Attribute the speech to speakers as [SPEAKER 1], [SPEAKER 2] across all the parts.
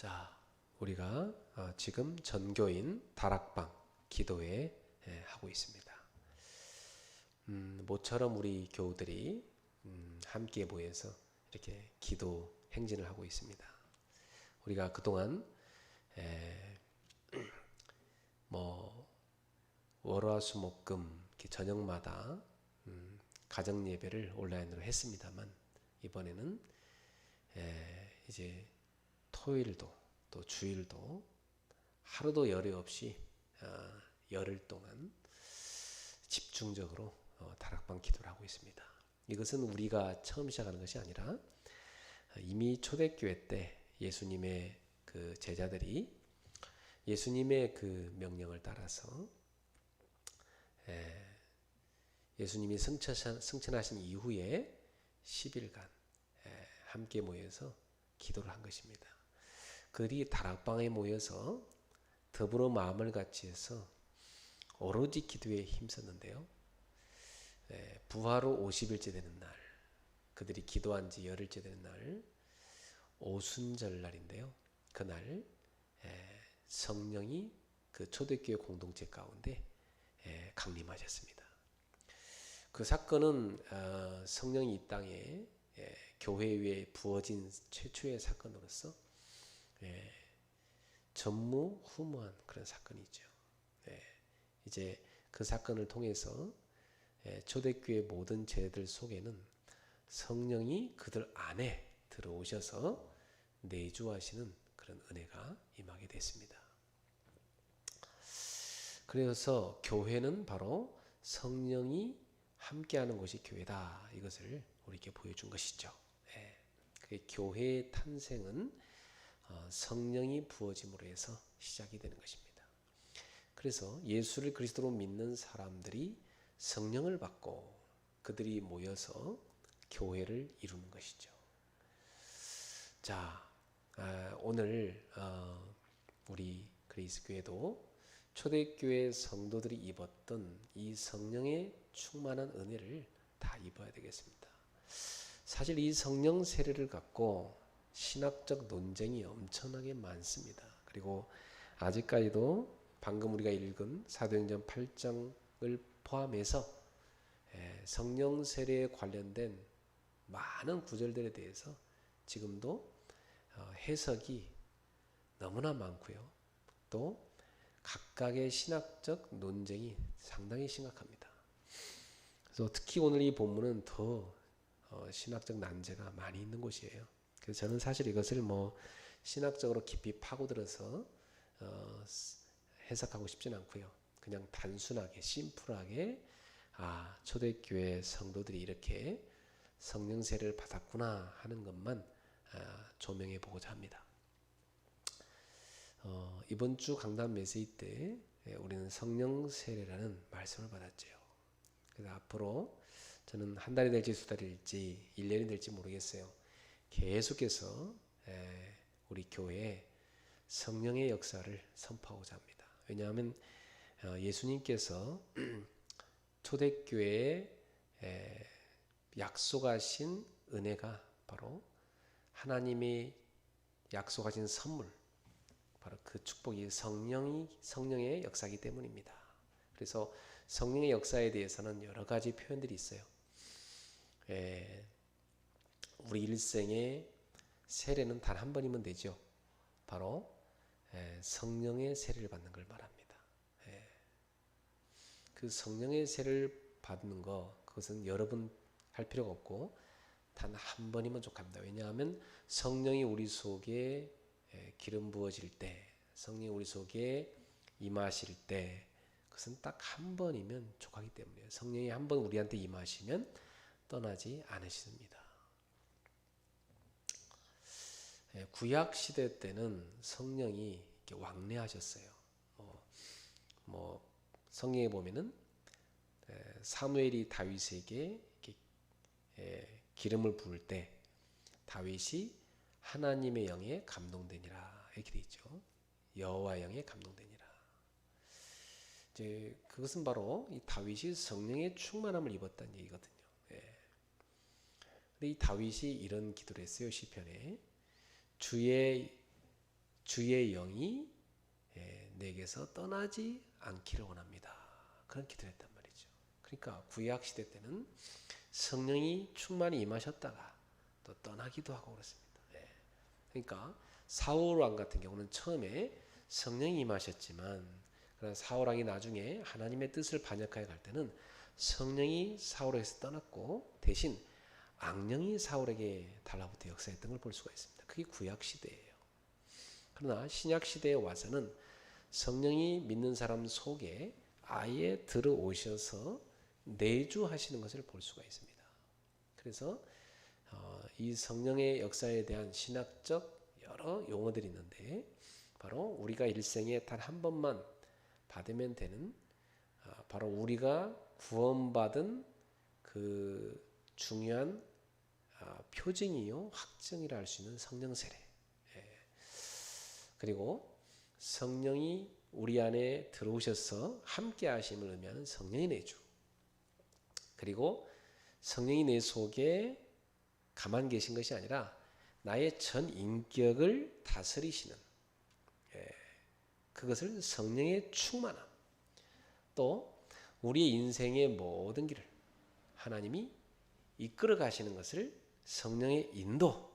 [SPEAKER 1] 자, 우리가 지금 전교인 다락방 기도회 하고 있습니다. 모처럼 우리 교우들이 함께 모여서 이렇게 기도 행진을 하고 있습니다. 우리가 그동안 월화수목금 저녁마다 가정 예배를 온라인으로 했습니다만, 이번에는 이제 토요일도 또 주일도 하루도 열이 없이 열흘 동안 집중적으로 다락방 기도를 하고 있습니다. 이것은 우리가 처음 시작하는 것이 아니라 이미 초대교회 때 예수님의 그 제자들이 예수님의 그 명령을 따라서 예수님이 승천하신 이후에 10일간 함께 모여서 기도를 한 것입니다. 그들이 다락방에 모여서 더불어 마음을 같이 해서 오로지 기도에 힘썼는데요. 부활 후 50일째 되는 날, 그들이 기도한 지 열흘째 되는 날, 오순절 날인데요. 그날 성령이 그 초대교회 공동체 가운데 강림하셨습니다. 그 사건은 성령이 이 땅에 교회 위에 부어진 최초의 사건으로서 전무후무한 그런 사건이죠. 이제 그 사건을 통해서 초대교회 모든 제자들 속에는 성령이 그들 안에 들어오셔서 내주하시는 그런 은혜가 임하게 됐습니다. 그래서 교회는 바로 성령이 함께하는 곳이 교회다, 이것을 우리에게 보여준 것이죠. 그 교회의 탄생은 성령이 부어짐으로 해서 시작이 되는 것입니다. 그래서 예수를 그리스도로 믿는 사람들이 성령을 받고 그들이 모여서 교회를 이루는 것이죠. 자, 오늘 우리 그리스교회도 초대교회 성도들이 입었던 이 성령의 충만한 은혜를 다 입어야 되겠습니다. 사실 이 성령 세례를 갖고 신학적 논쟁이 엄청나게 많습니다. 그리고 아직까지도 방금 우리가 읽은 사도행전 8장을 포함해서 성령 세례에 관련된 많은 구절들에 대해서 지금도 해석이 너무나 많고요. 또 각각의 신학적 논쟁이 상당히 심각합니다. 그래서 특히 오늘 이 본문은 더 신학적 난제가 많이 있는 곳이에요. 그래서 저는 사실 이것을 신학적으로 깊이 파고들어서 해석하고 싶진 않고요. 그냥 단순하게 심플하게 초대교회 성도들이 이렇게 성령 세례를 받았구나 하는 것만 조명해 보고자 합니다. 이번 주 강단 메시지 때 우리는 성령 세례라는 말씀을 받았죠. 그래서 앞으로 저는 한 달이 될지 두 달이 될지 1년이 될지 모르겠어요. 계속해서 우리 교회에 성령의 역사를 선포하고자 합니다. 왜냐하면 예수님께서 초대교회에 약속하신 은혜가 바로 하나님이 약속하신 선물, 바로 그 축복이 성령의 역사이기 때문입니다. 그래서 성령의 역사에 대해서는 여러 가지 표현들이 있어요. 우리 일생에 세례는 단 한 번이면 되죠. 바로 성령의 세례를 받는 걸 말합니다. 그 성령의 세례를 받는 거, 그것은 여러 번 할 필요가 없고 단 한 번이면 족합니다. 왜냐하면 성령이 우리 속에 기름 부어질 때, 성령이 우리 속에 임하실 때, 그것은 딱 한 번이면 족하기 때문이에요. 성령이 한 번 우리한테 임하시면 떠나지 않으십니다. 구약 시대 때는 성령이 이렇게 왕래하셨어요. 성경에 보면은 사무엘이 다윗에게 이렇게 기름을 부을 때 다윗이 하나님의 영에 감동되니라 이렇게 돼 있죠. 여호와 영에 감동되니라. 이제 그것은 바로 이 다윗이 성령의 충만함을 입었다는 얘기거든요. 근데 이 다윗이 이런 기도를 했어요. 시편에 주의 주의 영이 내게서 떠나지 않기를 원합니다. 그런 기도를 했단 말이죠. 그러니까 구약 시대 때는 성령이 충만히 임하셨다가 또 떠나기도 하고 그렇습니다. 그러니까 사울 왕 같은 경우는 처음에 성령이 임하셨지만 그러나 사울 왕이 나중에 하나님의 뜻을 반역하여 갈 때는 성령이 사울에게서 떠났고 대신 악령이 사울에게 달라붙어 역사했던 걸 볼 수가 있습니다. 그게 구약 시대예요. 그러나 신약 시대에 와서는 성령이 믿는 사람 속에 아예 들어오셔서 내주하시는 것을 볼 수가 있습니다. 그래서 이 성령의 역사에 대한 신학적 여러 용어들이 있는데 바로 우리가 일생에 단 한 번만 받으면 되는 바로 우리가 구원받은 그 중요한 표징이요 확증이라 할 수 있는 성령 세례. 그리고 성령이 우리 안에 들어오셔서 함께 하심을 의미하는 성령의 내주. 그리고 성령이 내 속에 가만 계신 것이 아니라 나의 전 인격을 다스리시는 그것을 성령의 충만함. 또 우리의 인생의 모든 길을 하나님이 이끌어 가시는 것을 성령의 인도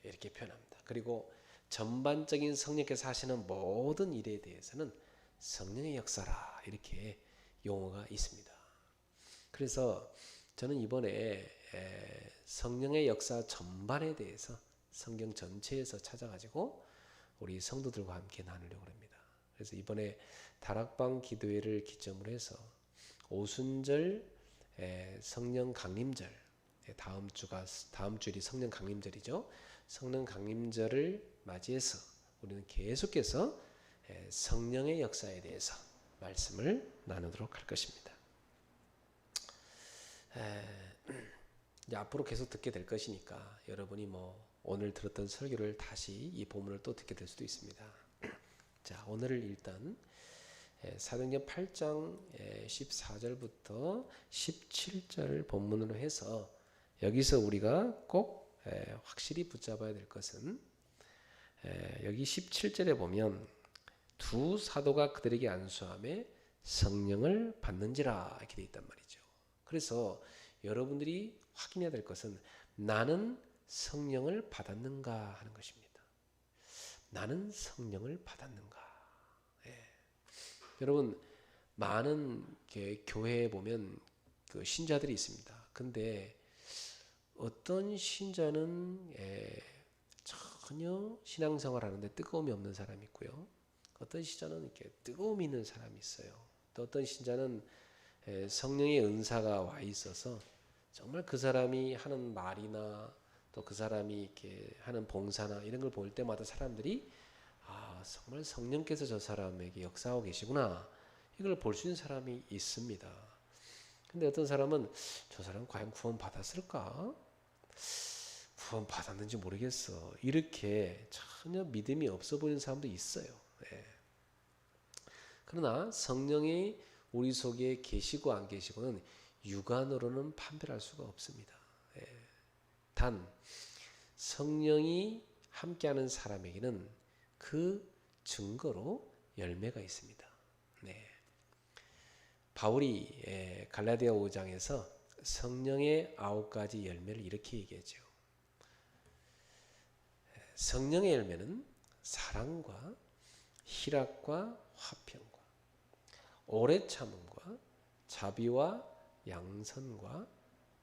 [SPEAKER 1] 이렇게 표현합니다. 그리고 전반적인 성령께서 하시는 모든 일에 대해서는 성령의 역사라 이렇게 용어가 있습니다. 그래서 저는 이번에 성령의 역사 전반에 대해서 성경 전체에서 찾아가지고 우리 성도들과 함께 나누려고 합니다. 그래서 이번에 다락방 기도회를 기점으로 해서 오순절 성령 강림절 다음 주일이 성령 강림절이죠. 성령 강림절을 맞이해서 우리는 계속해서 성령의 역사에 대해서 말씀을 나누도록 할 것입니다. 이제 앞으로 계속 듣게 될 것이니까 여러분이 오늘 들었던 설교를 다시 이 본문을 또 듣게 될 수도 있습니다. 자, 오늘을 일단 사도행전 8장 14절부터 17절 본문으로 해서 여기서 우리가 꼭 확실히 붙잡아야 될 것은 여기 17절에 보면 두 사도가 그들에게 안수함에 성령을 받는지라 이렇게 되어 있단 말이죠. 그래서 여러분들이 확인해야 될 것은 나는 성령을 받았는가 하는 것입니다. 나는 성령을 받았는가. 여러분 많은 교회에 보면 그 신자들이 있습니다. 근데 어떤 신자는 전혀 신앙생활 하는데 뜨거움이 없는 사람이 있고요. 어떤 신자는 이렇게 뜨거움이 있는 사람이 있어요. 또 어떤 신자는 성령의 은사가 와 있어서 정말 그 사람이 하는 말이나 또 그 사람이 이렇게 하는 봉사나 이런 걸 볼 때마다 사람들이 정말 성령께서 저 사람에게 역사하고 계시구나 이걸 볼 수 있는 사람이 있습니다. 근데 어떤 사람은 저 사람 과연 구원 받았을까? 구원 받았는지 모르겠어. 이렇게 전혀 믿음이 없어 보이는 사람도 있어요. 그러나 성령이 우리 속에 계시고 안 계시고는 육안으로는 판별할 수가 없습니다. 단 성령이 함께하는 사람에게는 그 증거로 열매가 있습니다. 바울이 갈라디아 5장에서 성령의 9가지 열매를 이렇게 얘기하죠. 성령의 열매는 사랑과 희락과 화평과 오래 참음과 자비와 양선과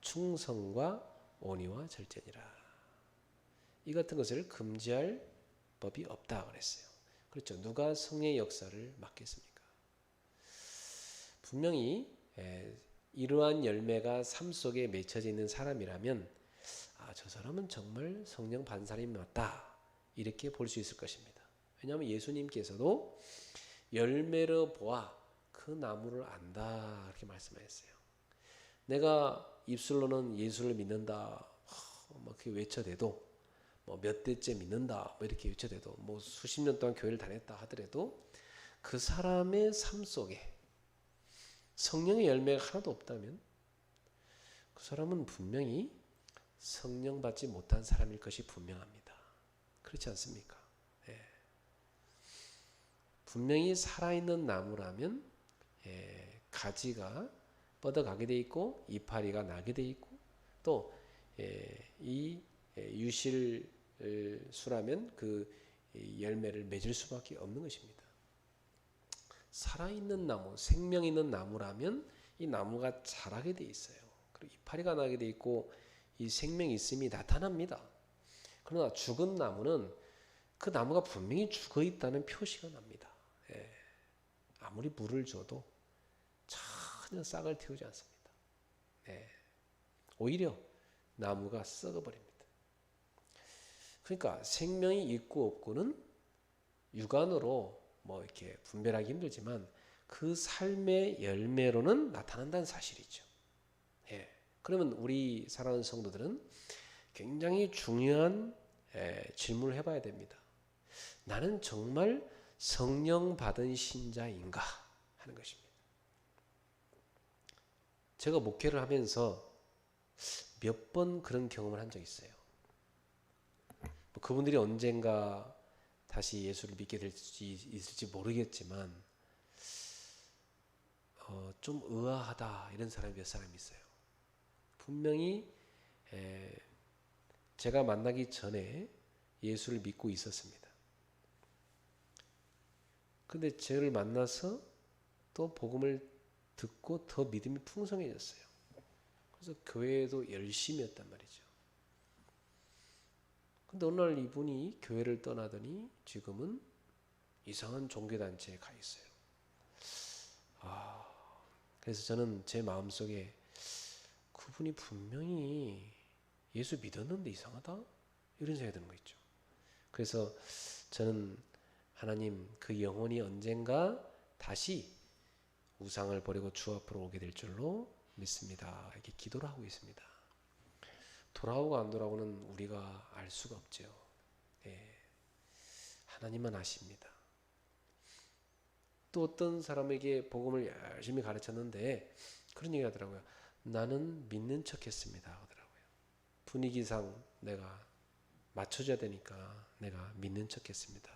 [SPEAKER 1] 충성과 온유와 절제니라. 이 같은 것을 금지할 법이 없다 그랬어요. 그렇죠. 누가 성령의 역사를 막겠습니까? 분명히 이러한 열매가 삶 속에 맺혀져 있는 사람이라면 저 사람은 정말 성령 받은 사람이 맞다 이렇게 볼 수 있을 것입니다. 왜냐하면 예수님께서도 열매로 보아 그 나무를 안다 이렇게 말씀하셨어요. 내가 입술로는 예수를 믿는다 그렇게 외쳐대도 몇 대째 믿는다 이렇게 외쳐대도 수십 년 동안 교회를 다녔다 하더라도 그 사람의 삶 속에 성령의 열매가 하나도 없다면 그 사람은 분명히 성령 받지 못한 사람일 것이 분명합니다. 그렇지 않습니까? 분명히 살아있는 나무라면 가지가 뻗어가게 돼 있고 이파리가 나게 돼 있고 또 이 유실수라면 그 열매를 맺을 수밖에 없는 것입니다. 살아있는 나무, 생명 있는 나무라면 이 나무가 자라게 돼 있어요. 그리고 이파리가 나게 돼 있고 이 생명이 있음이 나타납니다. 그러나 죽은 나무는 그 나무가 분명히 죽어 있다는 표시가 납니다. 아무리 물을 줘도 전혀 싹을 틔우지 않습니다. 오히려 나무가 썩어버립니다. 그러니까 생명이 있고 없고는 육안으로 뭐 이렇게 분별하기 힘들지만 그 삶의 열매로는 나타난다는 사실이죠. 그러면 우리 사랑하는 성도들은 굉장히 중요한 질문을 해봐야 됩니다. 나는 정말 성령 받은 신자인가 하는 것입니다. 제가 목회를 하면서 몇 번 그런 경험을 한 적이 있어요. 그분들이 언젠가 다시 예수를 믿게 될지 있을지 모르겠지만 좀 의아하다 이런 사람이 몇 사람이 있어요. 분명히 제가 만나기 전에 예수를 믿고 있었습니다. 근데 저를 만나서 또 복음을 듣고 더 믿음이 풍성해졌어요. 그래서 교회에도 열심히 했단 말이죠. 근데 어느 날 이분이 교회를 떠나더니 지금은 이상한 종교단체에 가 있어요. 그래서 저는 제 마음속에 그분이 분명히 예수 믿었는데 이상하다? 이런 생각이 드는 거 있죠. 그래서 저는 하나님 그 영혼이 언젠가 다시 우상을 버리고 주 앞으로 오게 될 줄로 믿습니다. 이렇게 기도를 하고 있습니다. 돌아오고 안 돌아오고는 우리가 알 수가 없죠. 하나님만 아십니다. 또 어떤 사람에게 복음을 열심히 가르쳤는데 그런 얘기 하더라고요. 나는 믿는 척 했습니다 하더라고요. 분위기상 내가 맞춰줘야 되니까 내가 믿는 척 했습니다.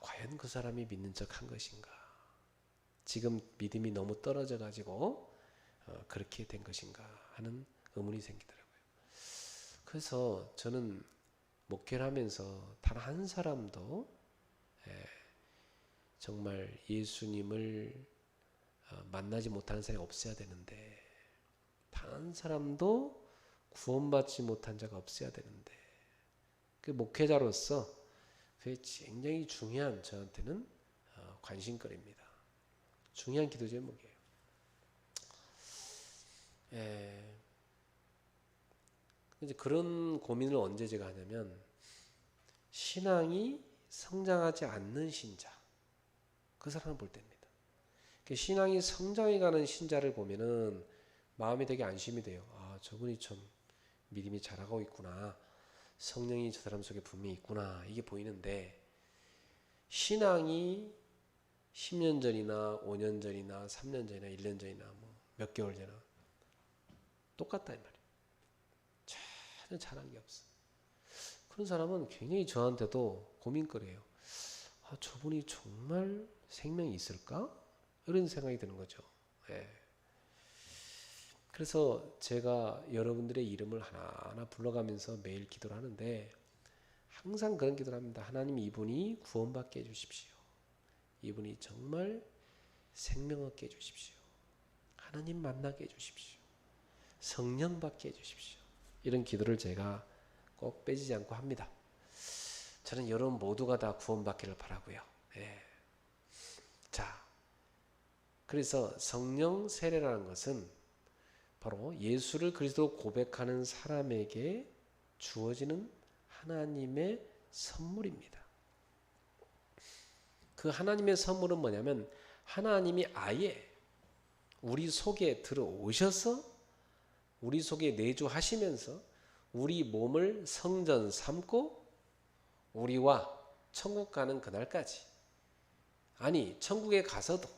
[SPEAKER 1] 과연 그 사람이 믿는 척 한 것인가? 지금 믿음이 너무 떨어져 가지고 그렇게 된 것인가 하는 의문이 생기더라고요. 그래서 저는 목회를 하면서 단 한 사람도 정말 예수님을 만나지 못하는 사람이 없어야 되는데 단 한 사람도 구원받지 못한 자가 없어야 되는데 그 목회자로서 그게 굉장히 중요한 저한테는 관심거리입니다. 중요한 기도 제목이에요. 이제 그런 고민을 언제 제가 하냐면 신앙이 성장하지 않는 신자 그 사람을 볼 때입니다. 신앙이 성장해가는 신자를 보면은 마음이 되게 안심이 돼요. 저분이 좀 믿음이 자라고 있구나. 성령이 저 사람 속에 분명히 있구나. 이게 보이는데 신앙이 10년 전이나 5년 전이나 3년 전이나 1년 전이나 뭐 몇 개월 전이나 똑같다 이 말이에요. 전혀 잘한 게 없어. 그런 사람은 굉장히 저한테도 고민거리예요. 저분이 정말 생명이 있을까? 이런 생각이 드는 거죠. 그래서 제가 여러분들의 이름을 하나하나 불러가면서 매일 기도를 하는데 항상 그런 기도를 합니다. 하나님 이분이 구원받게 해주십시오. 이분이 정말 생명 얻게 해주십시오. 하나님 만나게 해주십시오. 성령 받게 해주십시오. 이런 기도를 제가 꼭 빼지지 않고 합니다. 저는 여러분 모두가 다 구원받기를 바라고요. 자, 그래서 성령 세례라는 것은 바로 예수를 그리스도로 고백하는 사람에게 주어지는 하나님의 선물입니다. 그 하나님의 선물은 뭐냐면 하나님이 아예 우리 속에 들어오셔서 우리 속에 내주하시면서 우리 몸을 성전 삼고 우리와 천국 가는 그날까지 아니 천국에 가서도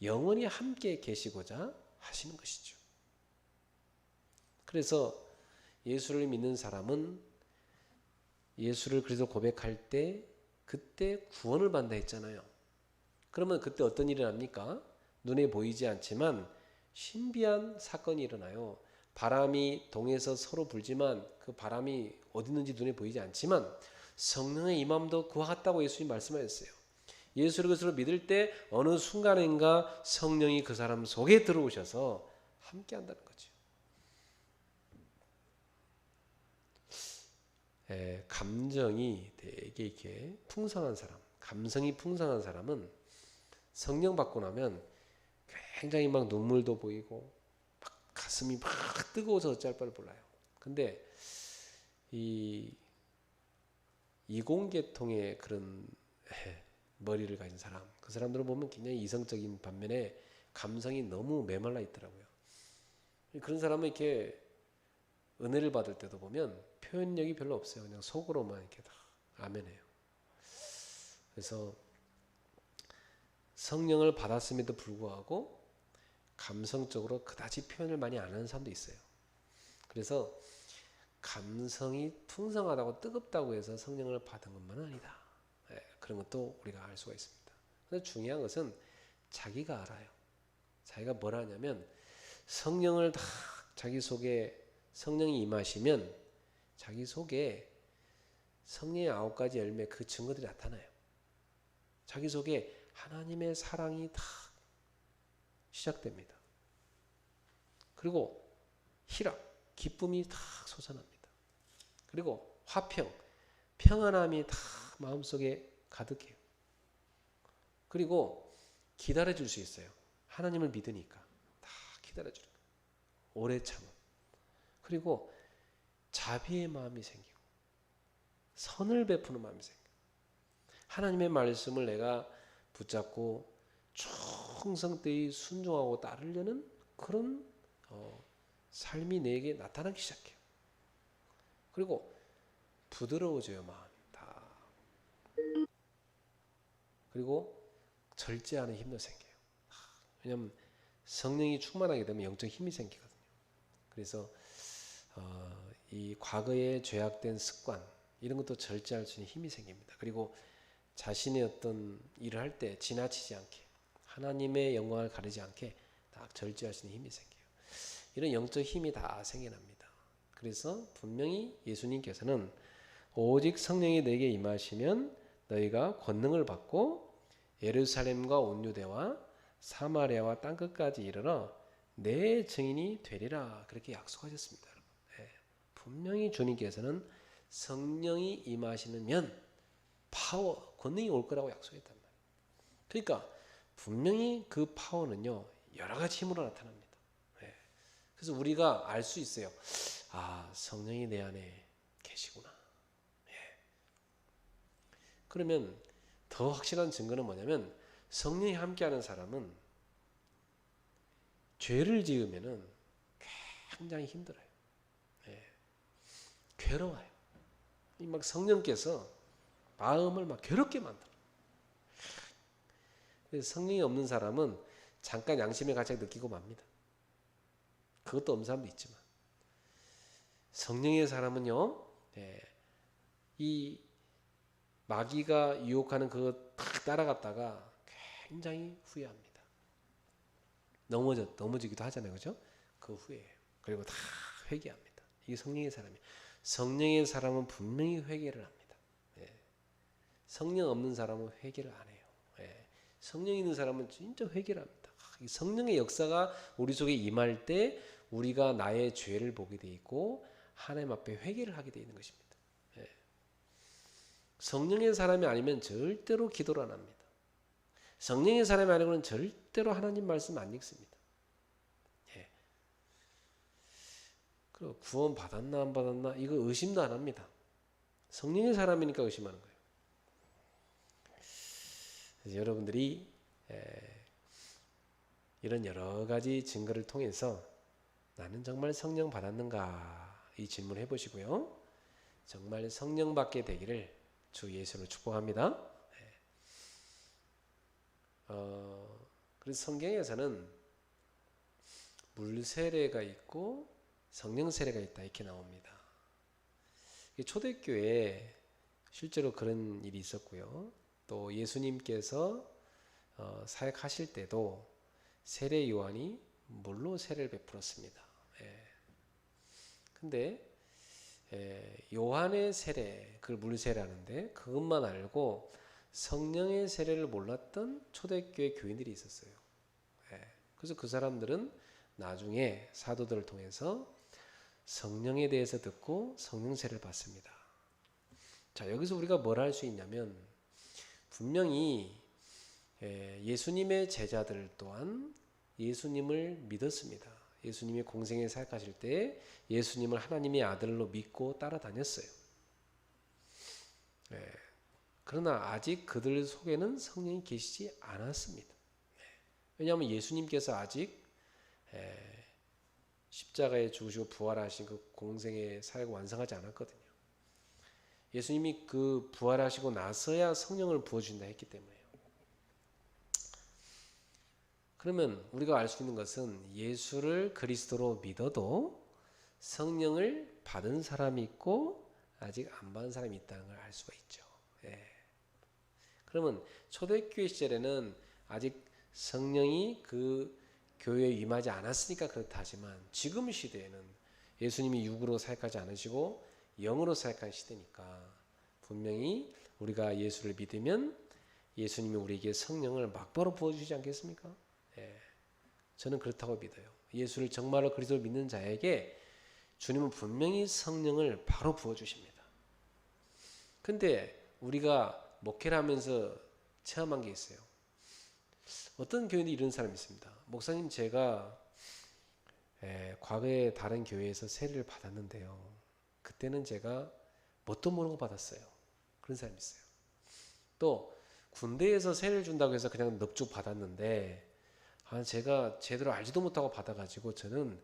[SPEAKER 1] 영원히 함께 계시고자 하시는 것이죠. 그래서 예수를 믿는 사람은 예수를 그리스도 고백할 때 그때 구원을 받는다 했잖아요. 그러면 그때 어떤 일이 납니까? 눈에 보이지 않지만 신비한 사건이 일어나요. 바람이 동에서 서로 불지만 그 바람이 어디 있는지 눈에 보이지 않지만 성령의 임함도 그와 같다고 예수님 말씀하셨어요. 예수를 그리스도로 믿을 때 어느 순간인가 성령이 그 사람 속에 들어오셔서 함께 한다는 거죠. 감정이 되게 이렇게 풍성한 사람, 감성이 풍성한 사람은 성령 받고 나면 굉장히 막 눈물도 보이고 막 가슴이 막 뜨거워서 어쩔 바를 몰라요. 근데 이 이공계통의 그런 머리를 가진 사람, 그 사람들을 보면 굉장히 이성적인 반면에 감성이 너무 메말라 있더라고요. 그런 사람은 이렇게 은혜를 받을 때도 보면 표현력이 별로 없어요. 그냥 속으로만 이렇게 다 아멘해요. 그래서 성령을 받았음에도 불구하고 감성적으로 그다지 표현을 많이 안 하는 사람도 있어요. 그래서 감성이 풍성하다고 뜨겁다고 해서 성령을 받은 것만은 아니다. 그런 것도 우리가 알 수가 있습니다. 그래서 중요한 것은 자기가 알아요. 자기가 뭘 하냐면 성령을 다 자기 속에 성령이 임하시면 자기 속에 성령의 9가지 열매 그 증거들이 나타나요. 자기 속에 하나님의 사랑이 다 시작됩니다. 그리고 희락, 기쁨이 다 솟아납니다. 그리고 화평, 평안함이 다 마음속에 가득해요. 그리고 기다려줄 수 있어요. 하나님을 믿으니까 다 기다려주는 거예요. 오래 참음. 그리고 자비의 마음이 생기고 선을 베푸는 마음이 생겨요. 하나님의 말씀을 내가 붙잡고 충성되이 순종하고 따르려는 그런 삶이 내게 나타나기 시작해요. 그리고 부드러워져요. 마음이 다. 그리고 절제하는 힘도 생겨요. 왜냐하면 성령이 충만하게 되면 영적 힘이 생기거든요. 그래서 이 과거에 죄악된 습관 이런 것도 절제할 수 있는 힘이 생깁니다. 그리고 자신의 어떤 일을 할 때 지나치지 않게 하나님의 영광을 가리지 않게 딱 절제할 수 있는 힘이 생겨요. 이런 영적 힘이 다 생겨납니다. 그래서 분명히 예수님께서는 오직 성령이 너에게 임하시면 너희가 권능을 받고 예루살렘과 온 유대와 사마리아와 땅끝까지 이르러 내 증인이 되리라 그렇게 약속하셨습니다. 분명히 주님께서는 성령이 임하시면 파워, 권능이 올 거라고 약속했단 말이에요. 그러니까 분명히 그 파워는요 여러 가지 힘으로 나타납니다. 그래서 우리가 알 수 있어요. 아, 성령이 내 안에 계시구나. 그러면 더 확실한 증거는 뭐냐면 성령이 함께하는 사람은 죄를 지으면은 굉장히 힘들어요. 괴로워요. 막 성령께서 마음을 막 괴롭게 만들어요. 그래서 성령이 없는 사람은 잠깐 양심의 가책을 느끼고 맙니다. 그것도 없는 사람도 있지만 성령의 사람은요, 이 마귀가 유혹하는 그거 딱 따라갔다가 굉장히 후회합니다. 넘어지기도 하잖아요, 그죠? 그 후회해요. 그리고 다 회개합니다. 이게 성령의 사람이에요. 성령의 사람은 분명히 회개를 합니다. 성령 없는 사람은 회개를 안 해요. 성령 있는 사람은 진짜 회개를 합니다. 성령의 역사가 우리 속에 임할 때 우리가 나의 죄를 보게 돼 있고 하나님 앞에 회개를 하게 돼 있는 것입니다. 성령의 사람이 아니면 절대로 기도를 안 합니다. 성령의 사람이 아니고는 절대로 하나님 말씀 안 읽습니다. 그리고 구원 받았나 안 받았나 이거 의심도 안 합니다. 성령의 사람이니까 의심하는 거예요. 그래서 여러분들이 이런 여러 가지 증거를 통해서 나는 정말 성령 받았는가 이 질문을 해보시고요. 정말 성령 받게 되기를 주 예수로 축복합니다. 그래서 성경에서는 물 세례가 있고 성령 세례가 있다 이렇게 나옵니다. 초대교회 실제로 그런 일이 있었고요. 또 예수님께서 사역하실 때도 세례 요한이 물로 세례를 베풀었습니다. 근데 요한의 세례, 그걸 물세례하는데 그것만 알고 성령의 세례를 몰랐던 초대교회 교인들이 있었어요. 그래서 그 사람들은 나중에 사도들을 통해서 성령에 대해서 듣고 성령 세례를 받습니다. 자, 여기서 우리가 뭘 할 수 있냐면 분명히 예수님의 제자들 또한 예수님을 믿었습니다. 예수님이 공생에 사역하실 때 예수님을 하나님의 아들로 믿고 따라다녔어요. 그러나 아직 그들 속에는 성령이 계시지 않았습니다. 왜냐하면 예수님께서 아직 십자가에 죽으시고 부활하신 그 공생의 사역을 완성하지 않았거든요. 예수님이 그 부활하시고 나서야 성령을 부어주신다 했기 때문에요. 그러면 우리가 알 수 있는 것은 예수를 그리스도로 믿어도 성령을 받은 사람이 있고 아직 안 받은 사람이 있다는 걸 알 수가 있죠. 그러면 초대교회 시절에는 아직 성령이 그 교회에 임하지 않았으니까 그렇다 하지만 지금 시대에는 예수님이 육으로 사역하지 않으시고 영으로 사역한 시대니까 분명히 우리가 예수를 믿으면 예수님이 우리에게 성령을 막바로 부어주시지 않겠습니까? 저는 그렇다고 믿어요. 예수를 정말로 그리스도로 믿는 자에게 주님은 분명히 성령을 바로 부어주십니다. 근데 우리가 목회를 하면서 체험한 게 있어요. 어떤 교인들이 이런 사람이 있습니다. 목사님, 제가 과거에 다른 교회에서 세례를 받았는데요. 그때는 제가 뭣도 모르고 받았어요. 그런 사람이 있어요. 또 군대에서 세례를 준다고 해서 그냥 넙죽 받았는데 제가 제대로 알지도 못하고 받아가지고 저는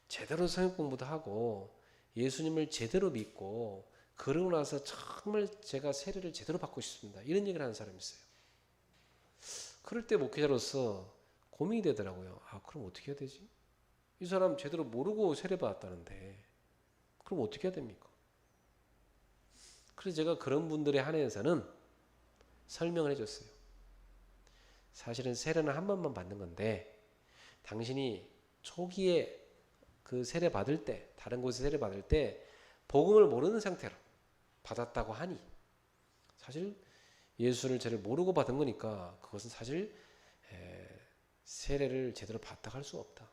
[SPEAKER 1] 제대로 성경 공부도 하고 예수님을 제대로 믿고 그러고 나서 정말 제가 세례를 제대로 받고 싶습니다. 이런 얘기를 하는 사람이 있어요. 그럴 때 목회자로서 고민이 되더라고요. 그럼 어떻게 해야 되지? 이 사람 제대로 모르고 세례 받았다는데 그럼 어떻게 해야 됩니까? 그래서 제가 그런 분들에 한해서는 설명을 해줬어요. 사실은 세례는 한 번만 받는 건데 당신이 초기에 그 세례 받을 때 다른 곳에 세례 받을 때 복음을 모르는 상태로 받았다고 하니 사실 예수를 잘 모르고 받은 거니까 그것은 사실 세례를 제대로 받다고 할 수가 없다.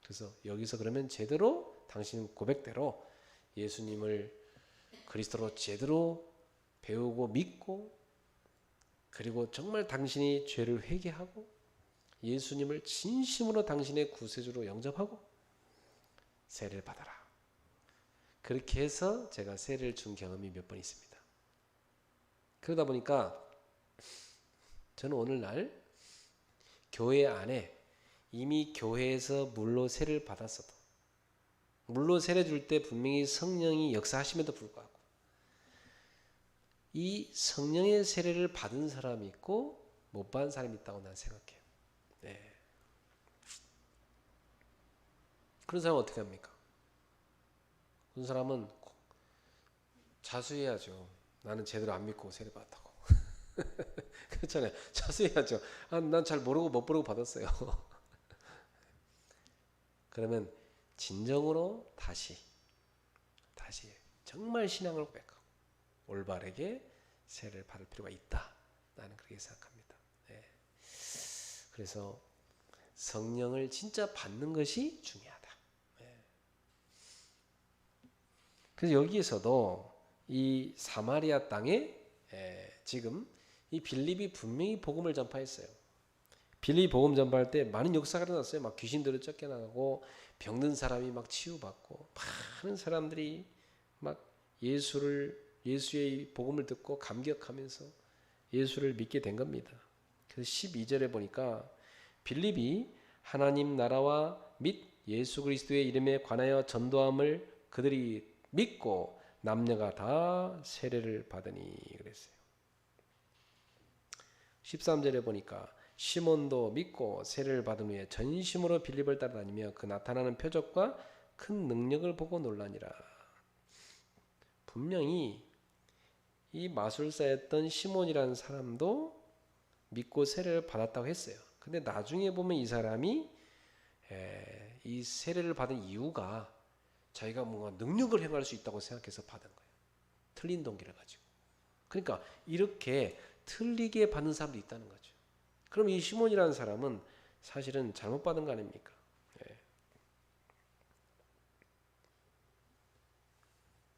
[SPEAKER 1] 그래서 여기서 그러면 제대로 당신 고백대로 예수님을 그리스도로 제대로 배우고 믿고 그리고 정말 당신이 죄를 회개하고 예수님을 진심으로 당신의 구세주로 영접하고 세례를 받아라. 그렇게 해서 제가 세례를 준 경험이 몇 번 있습니다. 그러다 보니까 저는 오늘날 교회 안에 이미 교회에서 물로 세례를 받았어도 물로 세례 줄 때 분명히 성령이 역사하심에도 불구하고 이 성령의 세례를 받은 사람이 있고 못 받은 사람이 있다고 난 생각해요. 그런 사람은 어떻게 합니까? 그런 사람은 자수해야죠. 나는 제대로 안 믿고 세례 받았다고. 그렇잖아요. 자수해야죠. 난 잘 모르고 못 모르고 받았어요. 그러면 진정으로 다시 정말 신앙을 고백하고 올바르게 세례를 받을 필요가 있다. 나는 그렇게 생각합니다. 그래서 성령을 진짜 받는 것이 중요하다. 그래서 여기에서도 이 사마리아 땅에 지금 이 빌립이 분명히 복음을 전파했어요. 빌립이 복음 전파할 때 많은 역사가 일어났어요. 막 귀신들을 쫓겨나고 병든 사람이 막 치유받고 많은 사람들이 막 예수의 복음을 듣고 감격하면서 예수를 믿게 된 겁니다. 그래서 12절에 보니까 빌립이 하나님 나라와 및 예수 그리스도의 이름에 관하여 전도함을 그들이 믿고 남녀가 다 세례를 받으니 그랬어요. 13절에 보니까 시몬도 믿고 세례를 받은 후에 전심으로 빌립을 따라다니며 그 나타나는 표적과 큰 능력을 보고 놀라니라. 분명히 이 마술사였던 시몬이라는 사람도 믿고 세례를 받았다고 했어요. 근데 나중에 보면 이 사람이 이 세례를 받은 이유가 자기가 뭔가 능력을 행할 수 있다고 생각해서 받은 거예요. 틀린 동기를 가지고. 그러니까 이렇게 틀리게 받는 사람도 있다는 거죠. 그럼 이 시몬이라는 사람은 사실은 잘못 받은 거 아닙니까?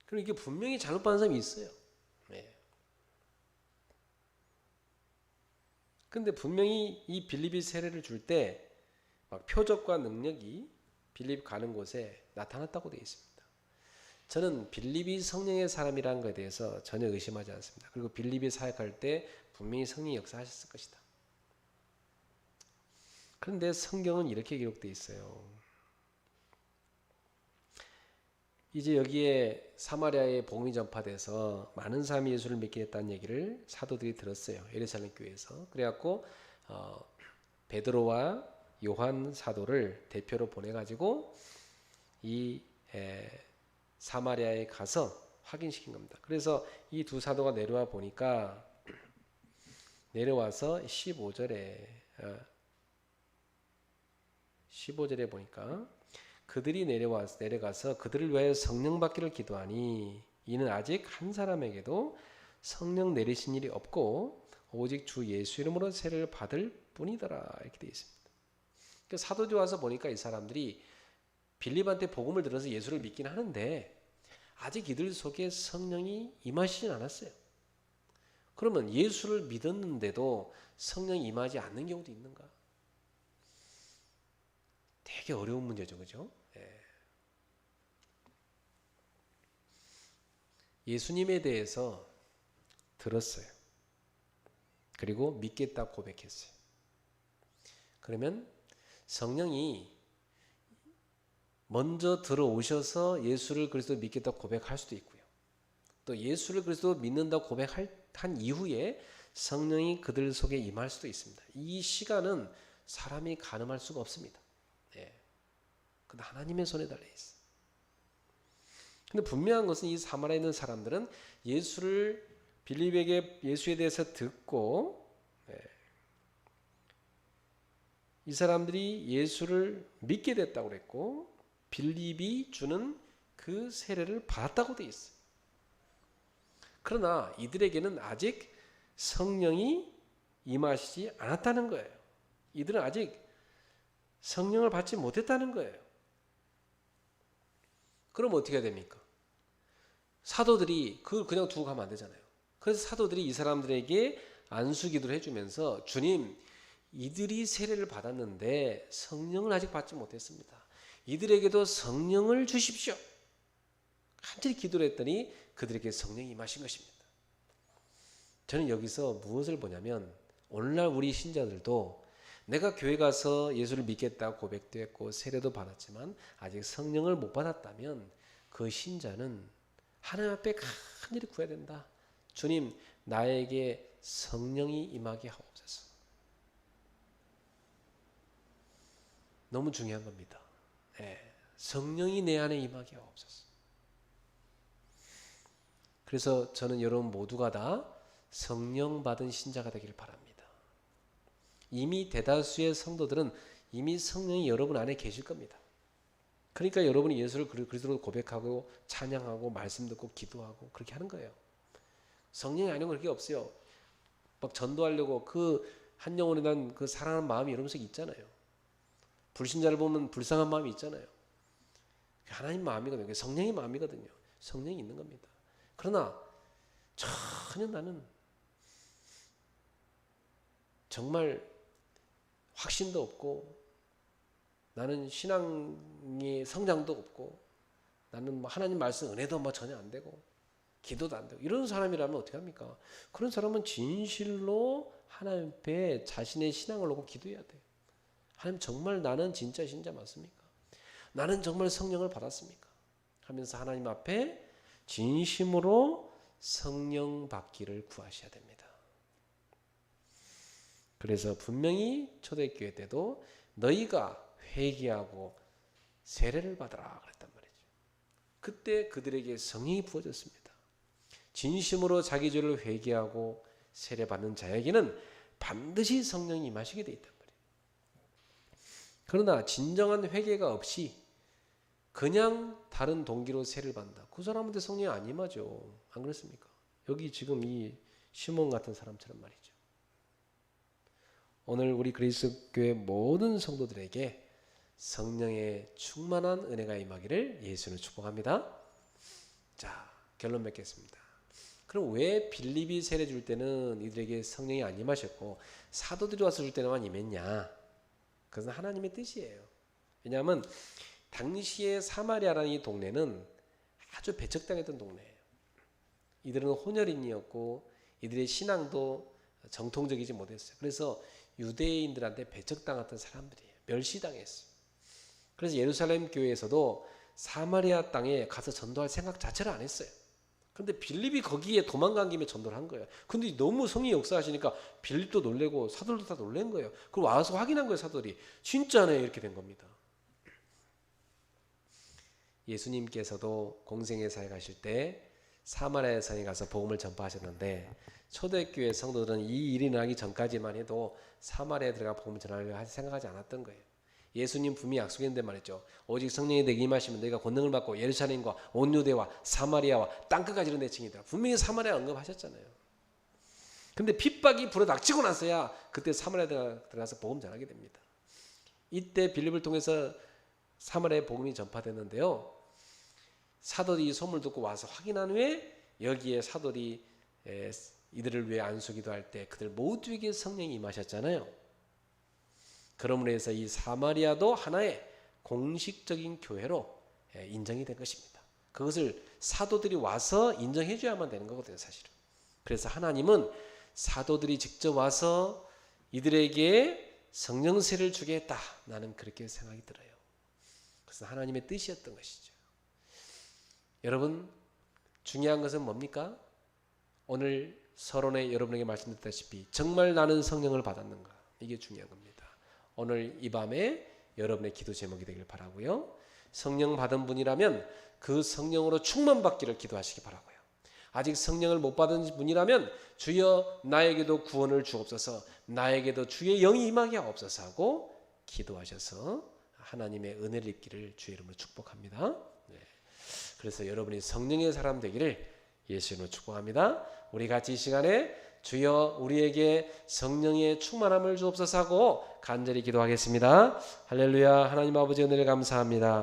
[SPEAKER 1] 그럼 이게 분명히 잘못 받은 사람이 있어요. 근데 분명히 이 빌립이 세례를 줄 때 막 표적과 능력이 빌립 가는 곳에 나타났다고 되어 있습니다. 저는 빌립이 성령의 사람이라는 것에 대해서 전혀 의심하지 않습니다. 그리고 빌립이 사역할 때 분명히 성령이 역사하셨을 것이다. 그런데 성경은 이렇게 기록되어 있어요. 이제 여기에 사마리아의 복음이 전파돼서 많은 사람이 예수를 믿게 됐다는 얘기를 사도들이 들었어요. 예루살렘 교회에서. 그래갖고 베드로와 요한 사도를 대표로 보내가지고 이 사마리아에 가서 확인시킨 겁니다. 그래서 이 두 사도가 내려와 보니까 내려와서 15절에 보니까 그들이 내려가서 그들을 위하여 성령 받기를 기도하니 이는 아직 한 사람에게도 성령 내리신 일이 없고 오직 주 예수 이름으로 세례를 받을 뿐이더라 이렇게 되어 있습니다. 그러니까 사도들 와서 보니까 이 사람들이 빌립한테 복음을 들어서 예수를 믿긴 하는데 아직 이들 속에 성령이 임하시진 않았어요. 그러면 예수를 믿었는데도 성령이 임하지 않는 경우도 있는가? 되게 어려운 문제죠, 그죠? 예수님에 대해서 들었어요. 그리고 믿겠다 고백했어요. 그러면 성령이 먼저 들어오셔서 예수를 그리스도 믿겠다 고백할 수도 있고요. 또 예수를 그리스도 믿는다 고백한 이후에 성령이 그들 속에 임할 수도 있습니다. 이 시간은 사람이 가늠할 수가 없습니다. 근데 하나님의 손에 달려 있어요. 근데 분명한 것은 이 사마리아에 있는 사람들은 예수를 빌립에게 예수에 대해서 듣고 이 사람들이 예수를 믿게 됐다고 그랬고 빌립이 주는 그 세례를 받았다고 되어 있어요. 그러나 이들에게는 아직 성령이 임하시지 않았다는 거예요. 이들은 아직 성령을 받지 못했다는 거예요. 그럼 어떻게 해야 됩니까? 사도들이 그걸 그냥 두고 가면 안 되잖아요. 그래서 사도들이 이 사람들에게 안수기도를 해주면서 주님, 이들이 세례를 받았는데 성령을 아직 받지 못했습니다. 이들에게도 성령을 주십시오. 간절히 기도를 했더니 그들에게 성령이 임하신 것입니다. 저는 여기서 무엇을 보냐면 오늘날 우리 신자들도 내가 교회 가서 예수를 믿겠다고 고백도 했고 세례도 받았지만 아직 성령을 못 받았다면 그 신자는 하나님 앞에 간절히 구해야 된다. 주님, 나에게 성령이 임하게 하옵소서. 너무 중요한 겁니다. 성령이 내 안에 임하게 하옵소서. 그래서 저는 여러분 모두가 다 성령 받은 신자가 되기를 바랍니다. 이미 대다수의 성도들은 이미 성령이 여러분 안에 계실 겁니다. 그러니까 여러분이 예수를 그리스도로 고백하고 찬양하고 말씀 듣고 기도하고 그렇게 하는 거예요. 성령이 아니면 그렇게 없어요. 막 전도하려고 그 한 영혼에 대한 그 사랑하는 마음이 여러분 속에 있잖아요. 불신자를 보면 불쌍한 마음이 있잖아요. 하나님 마음이거든요. 성령의 마음이거든요. 성령이 있는 겁니다. 그러나 전혀 나는 정말 확신도 없고 나는 신앙의 성장도 없고 나는 하나님 말씀 은혜도 전혀 안 되고 기도도 안 되고 이런 사람이라면 어떻게 합니까? 그런 사람은 진실로 하나님 앞에 자신의 신앙을 놓고 기도해야 돼요. 하나님 정말 나는 진짜 신자 맞습니까? 나는 정말 성령을 받았습니까? 하면서 하나님 앞에 진심으로 성령 받기를 구하셔야 됩니다. 그래서 분명히 초대교회 때도 너희가 회개하고 세례를 받으라 그랬단 말이죠. 그때 그들에게 성령이 부어졌습니다. 진심으로 자기 죄를 회개하고 세례받는 자에게는 반드시 성령이 임하시게 돼 있단 말이에요. 그러나 진정한 회개가 없이 그냥 다른 동기로 세례를 받는다. 그 사람한테 성령이 안 임하죠. 안 그렇습니까? 여기 지금 이 시몬 같은 사람처럼 말이죠. 오늘 우리 그리스도교회 모든 성도들에게 성령의 충만한 은혜가 임하기를 예수는 축복합니다. 자, 결론 맺겠습니다. 그럼 왜 빌립이 세례 줄 때는 이들에게 성령이 안 임하셨고 사도들이 와서 줄 때만 임했냐? 그것은 하나님의 뜻이에요. 왜냐하면 당시에 사마리아라는 이 동네는 아주 배척당했던 동네예요. 이들은 혼혈인이었고 이들의 신앙도 정통적이지 못했어요. 그래서 유대인들한테 배척당했던 사람들이에요. 멸시당했어요. 그래서 예루살렘 교회에서도 사마리아 땅에 가서 전도할 생각 자체를 안 했어요. 그런데 빌립이 거기에 도망간 김에 전도를 한 거예요. 근데 너무 성이 역사하시니까 빌립도 놀래고 사도들도 다 놀란 거예요. 그리고 와서 확인한 거예요. 사도들이 진짜네 이렇게 된 겁니다. 예수님께서도 공생의 사에 가실 때 사마리아 성에 가서 복음을 전파하셨는데 초대교회 성도들은 이 일이 나기 전까지만 해도 사마리아에 들어가 복음을 전하려고 생각하지 않았던 거예요. 예수님 분명히 약속했는데 말이죠. 오직 성령이 내게 임하시면 너희가 권능을 받고 예루살렘과 온 유대와 사마리아와 땅끝까지 이런 대칭이다. 분명히 사마리아 언급하셨잖아요. 근데 핍박이 불어닥치고 나서야 그때 사마리아에 들어가서 복음 전하게 됩니다. 이때 빌립을 통해서 사마리아의 복음이 전파됐는데요. 사도들이 이 소문을 듣고 와서 확인한 후에 여기에 사도들이 이들을 위해 안수기도할 때 그들 모두에게 성령이 임하셨잖아요. 그러므로 해서 이 사마리아도 하나의 공식적인 교회로 인정이 된 것입니다. 그것을 사도들이 와서 인정해 줘야만 되는 거거든요, 사실은. 그래서 하나님은 사도들이 직접 와서 이들에게 성령 세례를 주겠다. 나는 그렇게 생각이 들어요. 그래서 하나님의 뜻이었던 것이죠. 여러분, 중요한 것은 뭡니까? 오늘 서론에 여러분에게 말씀드렸다시피 정말 나는 성령을 받았는가? 이게 중요한 겁니다. 오늘 이 밤에 여러분의 기도 제목이 되길 바라고요. 성령 받은 분이라면 그 성령으로 충만받기를 기도하시기 바라고요. 아직 성령을 못 받은 분이라면 주여 나에게도 구원을 주옵소서, 나에게도 주의 영이 임하게 하옵소서 하고 기도하셔서 하나님의 은혜를 입기를 주의 이름으로 축복합니다. 그래서 여러분이 성령의 사람 되기를 예수 이름으로 축복합니다. 우리 같이 이 시간에 주여 우리에게 성령의 충만함을 주옵소서 하고 간절히 기도하겠습니다. 할렐루야. 하나님 아버지 은혜를 감사합니다.